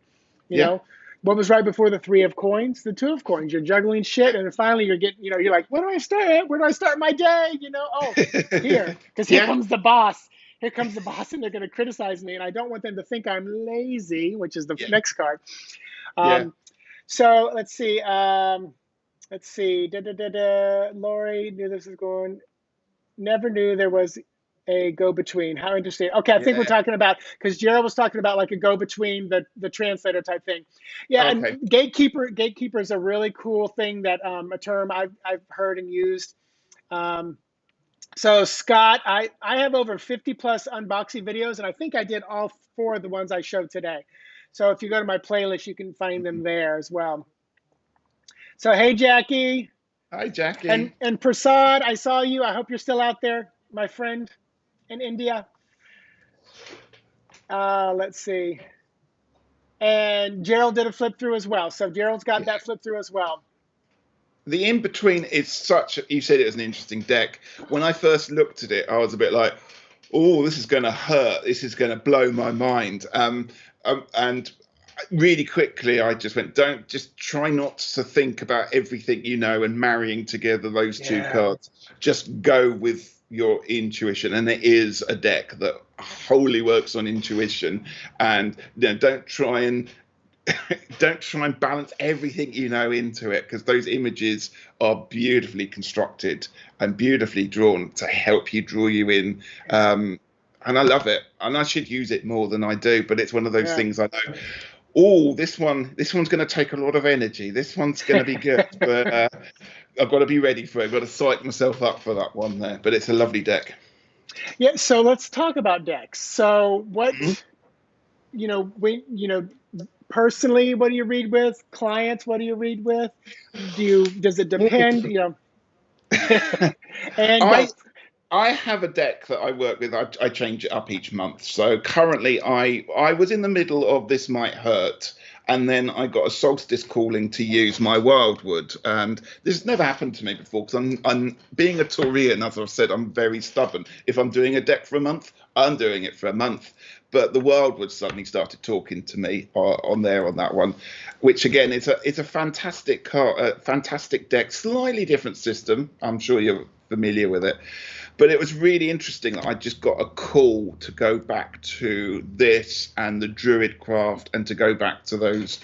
You know? What was right before the 3 of coins? The 2 of coins. You're juggling shit, and then finally you're getting, you're like, where do I start at? Where do I start my day? Oh, here, because here comes the boss. Here comes the boss, and they're going to criticize me, and I don't want them to think I'm lazy, which is the next card. So let's see. Lori knew this was going. Never knew there was a go-between. How interesting. Okay, I think we're talking about, because Gerald was talking about like a go-between, the translator type thing. Yeah, okay. And gatekeeper is a really cool thing, that a term I've heard and used. So Scott, I have over 50 plus unboxing videos, and I think I did all 4 of the ones I showed today. So if you go to my playlist, you can find them there as well. So hey, Jackie. Hi, Jackie. And Prasad, I saw you. I hope you're still out there, my friend in India. Let's see. And Gerald did a flip through as well. So Gerald's got that flip through as well. The in-between is you said it was an interesting deck. When I first looked at it, I was a bit like, oh, this is going to hurt. This is going to blow my mind. And really quickly, I just went, just try not to think about everything and marrying together those 2 cards. Just go with your intuition, and it is a deck that wholly works on intuition, and don't try and balance everything into it, because those images are beautifully constructed and beautifully drawn to help you draw you in. And I love it, and I should use it more than I do, but it's one of those things I know, oh, this one's going to take a lot of energy, this one's going to be good, but I've got to be ready for it. I've got to psych myself up for that one there. But it's a lovely deck. Yeah. So let's talk about decks. So what, personally, what do you read with? Clients, what do you read with? Does it depend? And I have a deck that I work with. I change it up each month. So currently, I was in the middle of This Might Hurt, and then I got a solstice calling to use my wildwood. And this has never happened to me before, because I'm being a Taurian, as I've said, I'm very stubborn. If I'm doing a deck for a month, I'm doing it for a month. But the wildwood suddenly started talking to me on that one, which again it's a fantastic fantastic deck, slightly different system. I'm sure you're familiar with it. But it was really interesting that I just got a call to go back to this and the Druid craft and to go back to those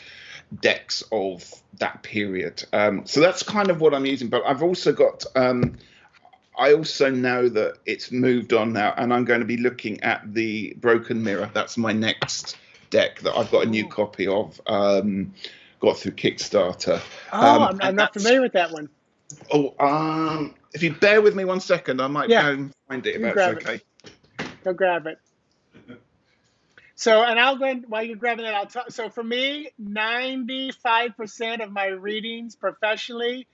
decks of that period. So that's kind of what I'm using. But I've also got, I also know that it's moved on now, and I'm going to be looking at the Broken Mirror. That's my next deck that I've got a new copy of, got through Kickstarter. I'm not familiar with that one. If you bear with me 1 second, I might go and find it if that's okay. Go grab it. So, and I'll go ahead, while you're grabbing that, I'll talk. So for me, 95% of my readings professionally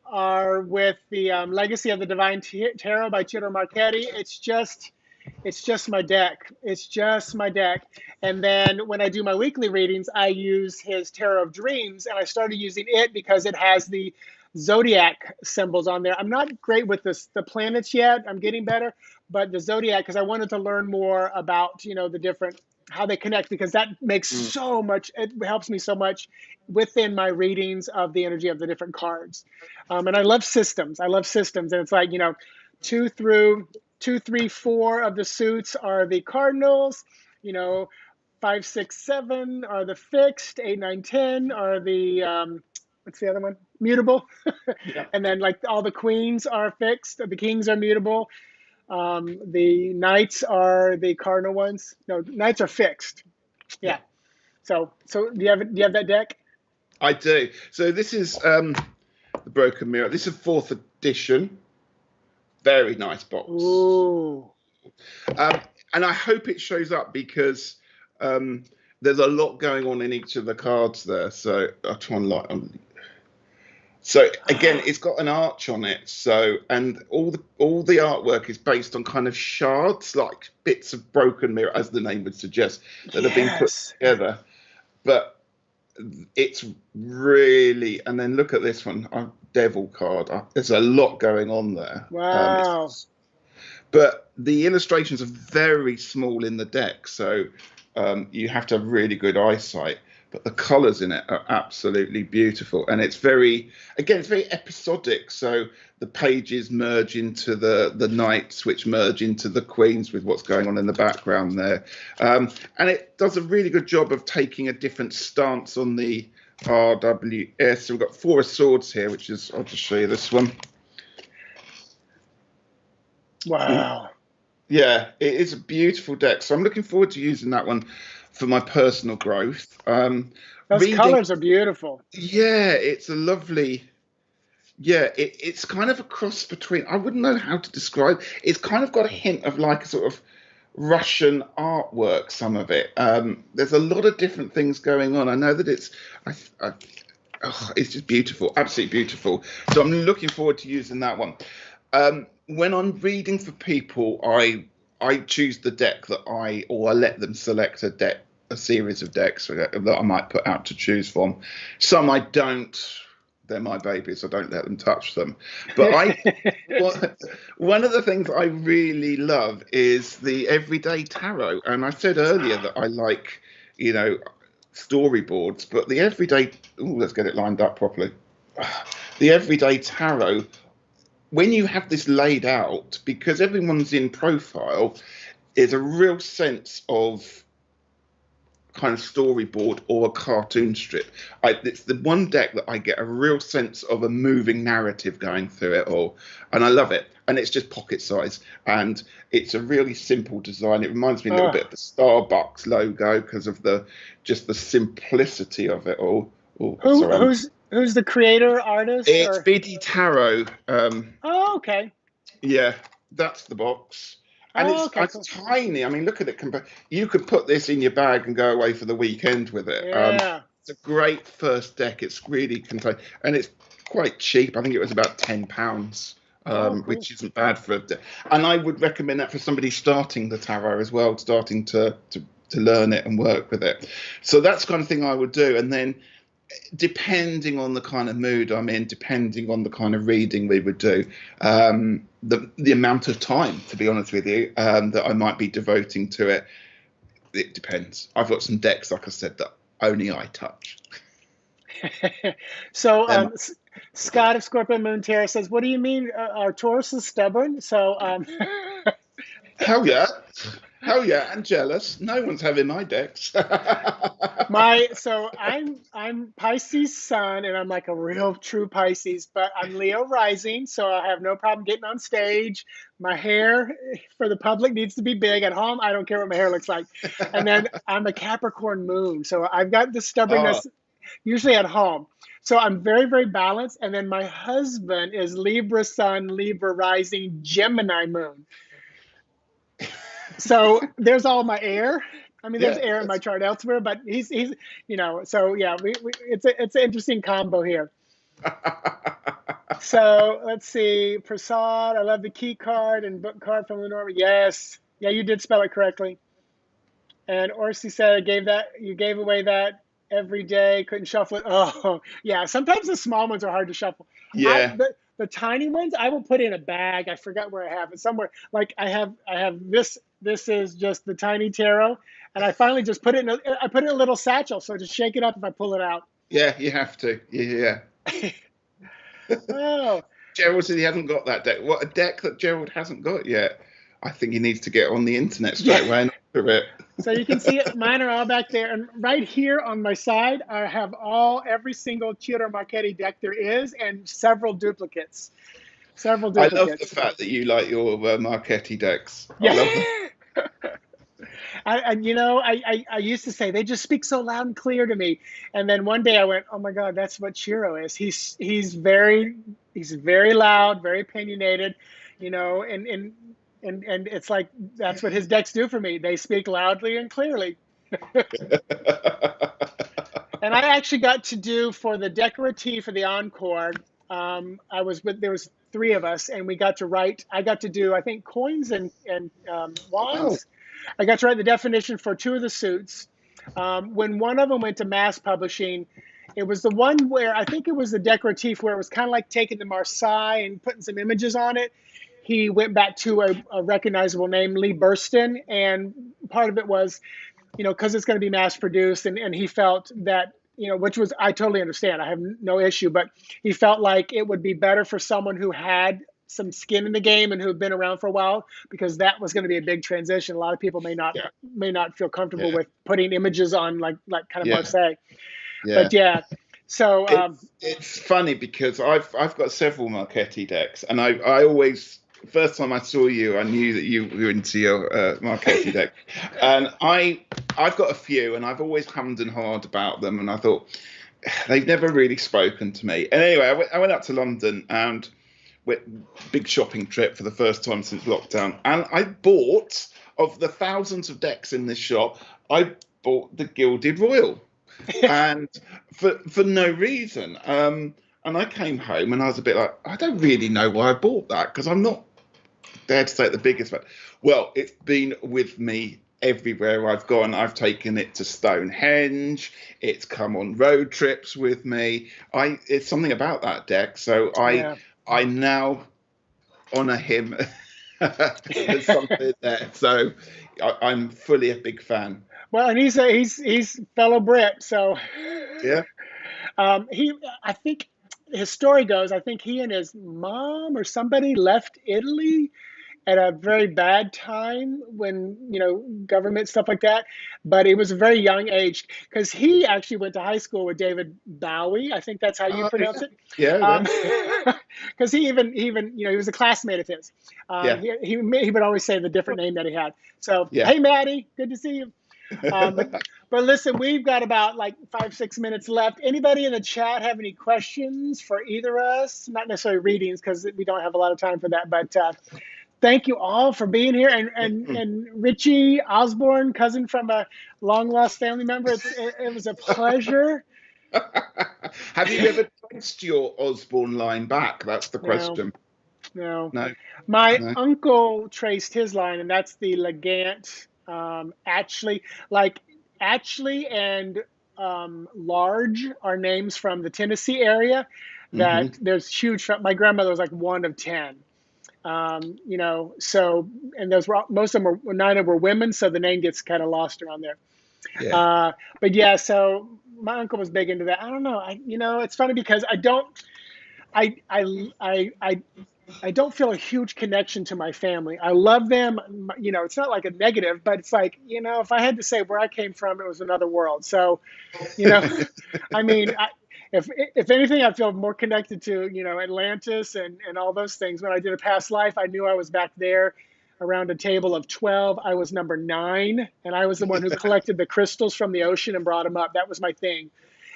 are with the Legacy of the Divine Tarot by Ciro Marchetti. It's just my deck. It's just my deck. And then when I do my weekly readings, I use his Tarot of Dreams, and I started using it because it has the zodiac symbols on there. I'm not great with the planets yet. I'm getting better, but the zodiac, because I wanted to learn more about, the different, how they connect, because that makes so much, it helps me so much within my readings of the energy of the different cards. And I love systems. And it's like, 2 through 2, 3, 4 of the suits are the cardinals, 5, 6, 7 are the fixed, 8, 9, 10 are the, what's the other one? Mutable. Yeah. And then like all the queens are fixed, the kings are mutable. The knights are the cardinal ones. No, knights are fixed. Yeah. So do you have that deck? I do. So this is the Broken Mirror. This is 4th edition. Very nice box. Ooh. And I hope it shows up because there's a lot going on in each of the cards there. So I'll try and light on. So again, it's got an arch on it. So, and all the artwork is based on kind of shards, like bits of broken mirror, as the name would suggest, that have been put together. But it's really, and then look at this one, Devil card. There's a lot going on there. Wow. But the illustrations are very small in the deck, so you have to have really good eyesight. But the colours in it are absolutely beautiful, and it's very episodic. So the pages merge into the knights, which merge into the queens with what's going on in the background there, and it does a really good job of taking a different stance on the RWS. So we've got 4 of Swords here, which is, I'll just show you this one. Wow. Yeah, it is a beautiful deck. So I'm looking forward to using that one for my personal growth. Those colors are beautiful. Yeah, it's a lovely. Yeah, it's kind of a cross between. I wouldn't know how to describe. It's kind of got a hint of like a sort of Russian artwork. Some of it. There's a lot of different things going on. I know that it's. It's just beautiful, absolutely beautiful. So I'm looking forward to using that one. When I'm reading for people, I choose the deck that I let them select a series of decks that I might put out to choose from. Some I don't. They're my babies. I don't let them touch them. But one of the things I really love is the everyday tarot. And I said earlier that I like, storyboards, but the everyday. Let's get it lined up properly. The everyday tarot. When you have this laid out, because everyone's in profile, is a real sense of kind of storyboard or a cartoon strip. It's the one deck that I get a real sense of a moving narrative going through it all, and I love it. And it's just pocket size, and it's a really simple design. It reminds me a little bit of the Starbucks logo because of the simplicity of it all. Who's the creator, artist? It's BD Tarot. Okay. Yeah, that's the box. And it's tiny. I mean, look at it. You could put this in your bag and go away for the weekend with it. Yeah. It's a great first deck. It's really contained. And it's quite cheap. I think it was about £10, cool. Which isn't bad for a deck. And I would recommend that for somebody starting the tarot as well, starting to learn it and work with it. So that's the kind of thing I would do. And then depending on the kind of mood I'm in, depending on the kind of reading we would do, the amount of time, to be honest with you, that I might be devoting to it, it depends. I've got some decks, like I said, that only I touch. So They're my- Scott of Scorpio Moon Tarot says, "What do you mean? Our Taurus is stubborn?" So Hell yeah. Hell yeah, and jealous. No one's having my decks. I'm Pisces Sun, and I'm like a real true Pisces, but I'm Leo rising, so I have no problem getting on stage. My hair for the public needs to be big. At home, I don't care what my hair looks like. And then I'm a Capricorn moon, so I've got the Oh, stubbornness usually at home. So I'm very, very balanced. And then my husband is Libra Sun, Libra rising, Gemini moon. So there's all my air. I mean, there's yeah. air in my chart elsewhere, but he's so yeah, it's an interesting combo here. So let's see, Prasad. I love the key card and book card from Lenore. Yes, yeah, you did spell it correctly. And Orsi said, you gave away that every day. Couldn't shuffle it. Oh, yeah. Sometimes the small ones are hard to shuffle. Yeah. The tiny ones I will put in a bag. I forgot where I have it somewhere. Like I have this. This is just the tiny tarot, and I finally just put it in. I put it in a little satchel, so just shake it up if I pull it out. Yeah, you have to. Yeah. Oh. Gerald said he hasn't got that deck. What, a deck that Gerald hasn't got yet? I think he needs to get on the internet straight away and order it. So you can see it. Mine are all back there. And right here on my side, I have every single Ciro Marchetti deck there is and several duplicates. I love the fact that you like your Marchetti decks. Yeah. I love them. I used to say they just speak so loud and clear to me, and then one day I went, "Oh my God, that's what Ciro is. He's very loud, very opinionated, and it's like that's what his decks do for me. They speak loudly and clearly." And I actually got to do for the decorative for the encore. There was three of us, and we got to write. I got to do, I think, coins and wands. Wow. I got to write the definition for two of the suits. When one of them went to mass publishing, it was the one where I think it was the decorative where it was kind of like taking the Marseille and putting some images on it. He went back to a recognizable name, Lee Burston, and part of it was, because it's going to be mass produced, and he felt that, which was, I totally understand. I have no issue, but he felt like it would be better for someone who had some skin in the game and who had been around for a while, because that was going to be a big transition. A lot of people may not feel comfortable with putting images on like kind of Marseille. Yeah. But yeah, so it's funny because I've got several Marchetti decks, and I always, first time I saw you, I knew that you were into your Marchetti deck, and I've got a few, and I've always hummed and hawed about them, and I thought they've never really spoken to me. And anyway, I went up to London and went big shopping trip for the first time since lockdown, and I bought, of the thousands of decks in this shop, I bought the Gilded Royal, and for no reason. And I came home and I was a bit like, I don't really know why I bought that, because I'm not dare to say the biggest fan. Well, it's been with me everywhere I've gone. I've taken it to Stonehenge. It's come on road trips with me. It's something about that deck. So I now honor him. There's something there. So I'm fully a big fan. Well, and he's fellow Brit, so yeah. I think his story goes, I think he and his mom or somebody left Italy at a very bad time when, government stuff like that. But it was a very young age, because he actually went to high school with David Bowie. I think that's how you pronounce it. Yeah. Because he was a classmate of his. He would always say the different name that he had. So, Hey, Maddie, good to see you. But listen, we've got about 5-6 minutes left. Anybody in the chat have any questions for either of us? Not necessarily readings, because we don't have a lot of time for that, but thank you all for being here. And Ritchie, Osborn, cousin from a long lost family member, it was a pleasure. Have you ever traced your Osborn line back? That's the question. No. My uncle traced his line, and that's the Legant. Actually and Large are names from the Tennessee area that there's huge. My grandmother was like one of 10. So, and those were, most of them were 9 of them were women, so the name gets kind of lost around there. But yeah, so my uncle was big into that. I don't know. It's funny because I don't, I, I, I don't feel a huge connection to my family. I love them. It's not like a negative, but it's like, if I had to say where I came from, it was another world. So, you know, I mean, if anything, I feel more connected to, Atlantis and all those things. When I did a past life, I knew I was back there around a table of 12. I was number 9, and I was the one who collected the crystals from the ocean and brought them up. That was my thing.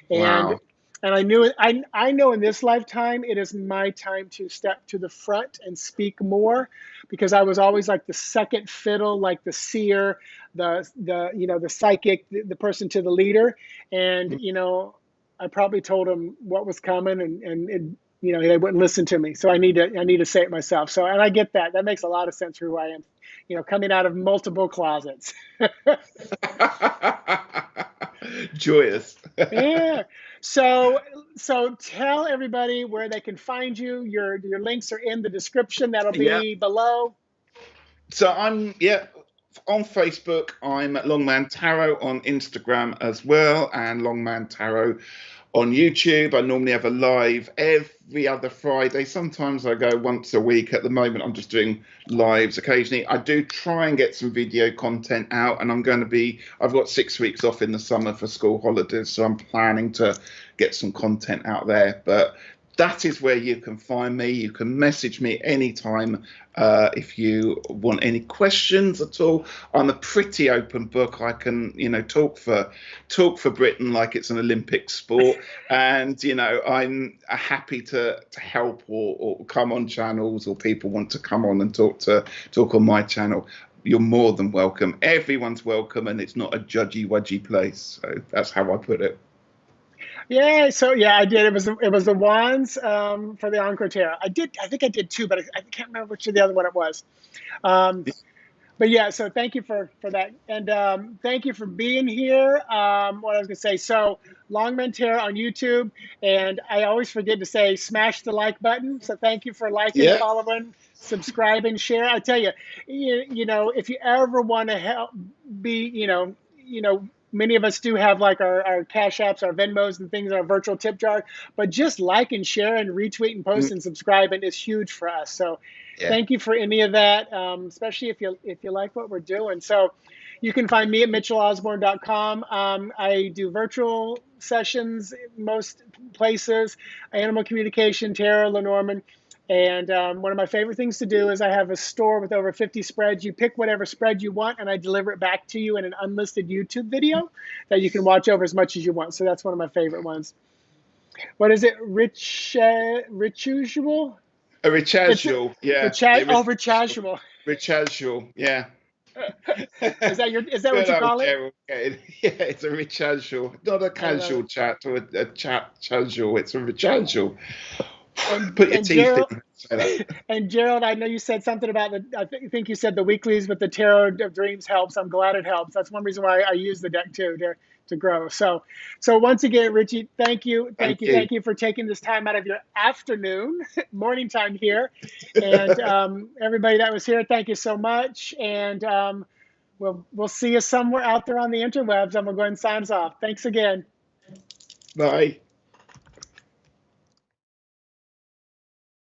And Wow. and I knew it. I know in this lifetime it is my time to step to the front and speak more, because I was always like the second fiddle, like the seer, the psychic, the person to the leader. And I probably told them what was coming, and they wouldn't listen to me. So I need to say it myself. So, and I get that. That makes a lot of sense for who I am. Coming out of multiple closets. Joyous. Yeah. So tell everybody where they can find you. Your links are in the description. That'll Yeah. be below. So I'm on Facebook. I'm at Longman Tarot, on Instagram as well, and Longman Tarot on YouTube. I normally have a live every other Friday. Sometimes I go once a week. At the moment, I'm just doing lives occasionally. I do try and get some video content out, and I've got 6 weeks off in the summer for school holidays, so I'm planning to get some content out there. But that is where you can find me. You can message me anytime if you want any questions at all. I'm a pretty open book. I can, talk for Britain like it's an Olympic sport, and I'm happy to help or come on channels, or people want to come on and talk on my channel. You're more than welcome. Everyone's welcome, and it's not a judgy wudgy place. So that's how I put it. Yeah. So yeah, I did. It was the wands for the Encore Tarot. I think I did 2, but I can't remember which of the other one it was. But yeah, so thank you for that, and thank you for being here. What I was gonna say, so Longman Tarot on YouTube, and I always forget to say smash the like button. So thank you for liking, Yeah. following, subscribing, share. I tell you, if you ever want to help, many of us do have like our Cash Apps, our Venmos, and things, our virtual tip jar. But just like and share and retweet and post and subscribe, and it's huge for us. So Yeah. thank you for any of that, especially if you like what we're doing. So you can find me at mitchellosborn.com. I do virtual sessions in most places, animal communication, tarot, Lenormand. And one of my favorite things to do is I have a store with over 50 spreads. You pick whatever spread you want, and I deliver it back to you in an unlisted YouTube video that you can watch over as much as you want. So that's one of my favorite ones. What is it? Richusual? A recasual, yeah. Richasual. Recasual, yeah. Is that what Good you old call it? Gerald. Yeah, it's a recasual, not a I love casual it. chat or a chat casual. It's a recasual. And Put your and teeth Gerald in. Say that. and Gerald, I know you said something about think you said the weeklies with the Tarot of Dreams helps. I'm glad it helps. That's one reason why I use the deck too, to grow. So once again, Ritchie, Thank you. thank you for taking this time out of your afternoon, morning time here, and everybody that was here, thank you so much. And we'll see you somewhere out there on the interwebs. I'm gonna go ahead and sign us off. Thanks again. Bye.